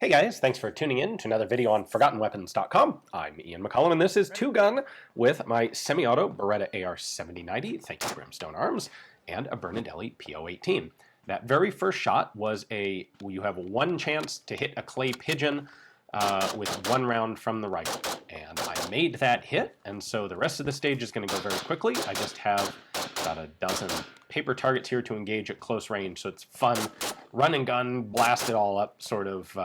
Hey guys, thanks for tuning in to another video on ForgottenWeapons.com. I'm Ian McCollum, and this is Two Gun with my semi-auto Beretta AR-7090, thank you Brimstone Arms, and a Bernardelli P018. That very first shot was you have one chance to hit a clay pigeon with one round from the rifle. And I made that hit, and so the rest of the stage is going to go very quickly. I just have about a dozen paper targets here to engage at close range, so it's fun, run and gun, blast it all up sort of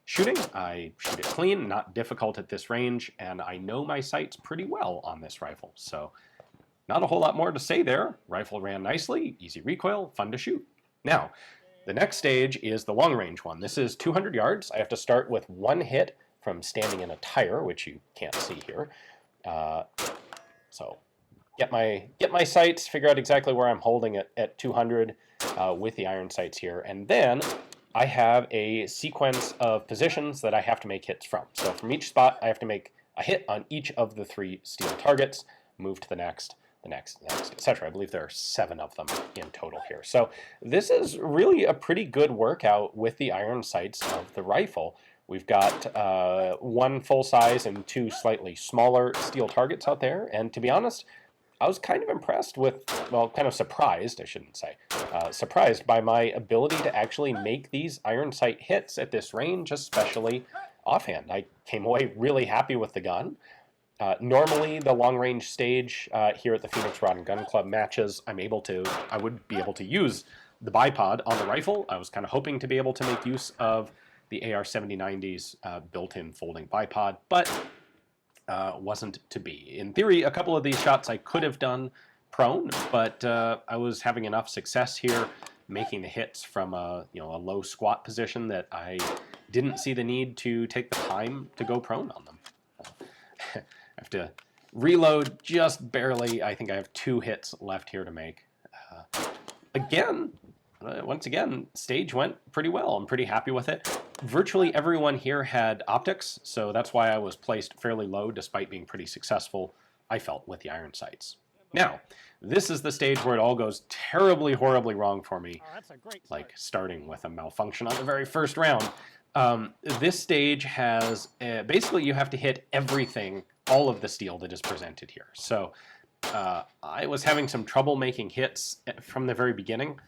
shooting. I shoot it clean, not difficult at this range, and I know my sights pretty well on this rifle, so not a whole lot more to say there. Rifle ran nicely, easy recoil, fun to shoot. Now, the next stage is the long range one. This is 200 yards. I have to start with one hit from standing in a tire, which you can't see here. So get my sights, figure out exactly where I'm holding it at 200 with the iron sights here, and then I have a sequence of positions that I have to make hits from. So from each spot, I have to make a hit on each of the three steel targets, move to the next, etc. I believe there are 7 of them in total here. So this is really a pretty good workout with the iron sights of the rifle. We've got 1 full size and 2 slightly smaller steel targets out there, and to be honest, I was kind of impressed with, well, kind of surprised, I shouldn't say, surprised by my ability to actually make these iron sight hits at this range, especially offhand. I came away really happy with the gun. Normally, the long-range stage here at the Phoenix Rod and Gun Club matches, I would be able to use the bipod on the rifle. I was kind of hoping to be able to make use of the AR-7090's built-in folding bipod, but wasn't to be. In theory, a couple of these shots I could have done prone, but I was having enough success here making the hits from a low squat position that I didn't see the need to take the time to go prone on them. I have to reload just barely. I think I have 2 hits left here to make. Once again, stage went pretty well. I'm pretty happy with it. Virtually everyone here had optics, so that's why I was placed fairly low despite being pretty successful, I felt, with the iron sights. Now, this is the stage where it all goes terribly, horribly wrong for me, like starting with a malfunction on the very first round. This stage has, basically you have to hit everything, all of the steel that is presented here. So I was having some trouble making hits from the very beginning.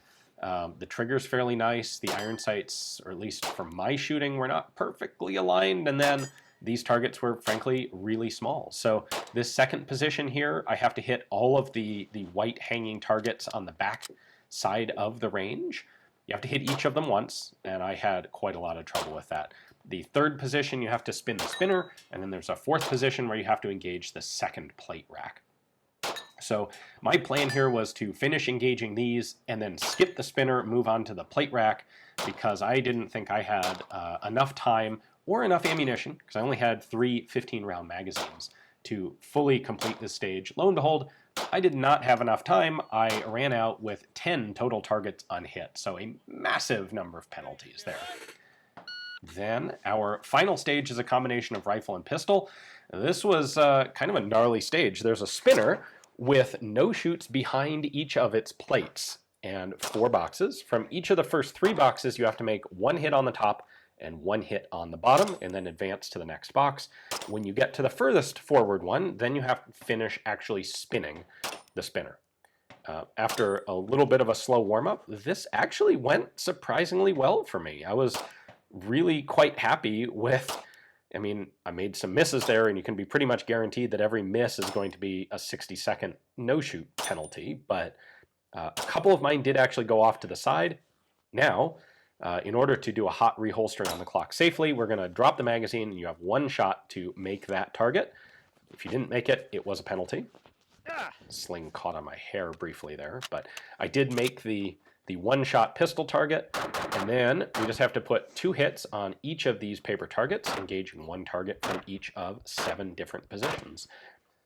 The trigger's fairly nice, the iron sights, or at least from my shooting, were not perfectly aligned, and then these targets were frankly really small. So this second position here, I have to hit all of the white hanging targets on the back side of the range. You have to hit each of them once, and I had quite a lot of trouble with that. The third position, you have to spin the spinner, and then there's a fourth position where you have to engage the second plate rack. So my plan here was to finish engaging these and then skip the spinner, move on to the plate rack, because I didn't think I had enough time or enough ammunition, because I only had 3 15-round magazines to fully complete this stage. Lo and behold, I did not have enough time. I ran out with 10 total targets unhit, so a massive number of penalties there. Then our final stage is a combination of rifle and pistol. This was kind of a gnarly stage. There's a spinner with no shoots behind each of its plates and 4 boxes. From each of the first 3 boxes, you have to make 1 hit on the top and 1 hit on the bottom, and then advance to the next box. When you get to the furthest forward one, then you have to finish actually spinning the spinner. After a little bit of a slow warm-up, this actually went surprisingly well for me. I was really quite happy with, I mean, I made some misses there, and you can be pretty much guaranteed that every miss is going to be a 60-second no-shoot penalty, but a couple of mine did actually go off to the side. Now, in order to do a hot reholstering on the clock safely, we're going to drop the magazine, and you have 1 shot to make that target. If you didn't make it, it was a penalty. Sling caught on my hair briefly there, but I did make the 1-shot pistol target, and then we just have to put 2 hits on each of these paper targets, engaging 1 target from each of 7 different positions.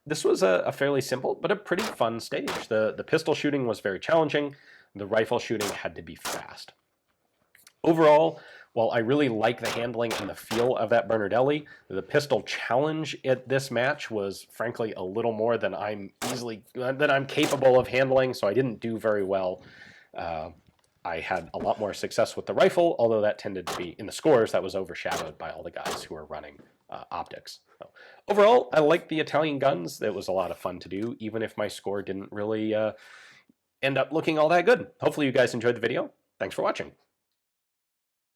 This was a fairly simple but a pretty fun stage. The pistol shooting was very challenging. The rifle shooting had to be fast. Overall, while I really like the handling and the feel of that Bernardelli, the pistol challenge at this match was frankly a little more than I'm capable of handling, so I didn't do very well. I had a lot more success with the rifle, although that tended to be, in the scores, that was overshadowed by all the guys who were running optics. So, overall, I like the Italian guns. It was a lot of fun to do, even if my score didn't really end up looking all that good. Hopefully you guys enjoyed the video. Thanks for watching.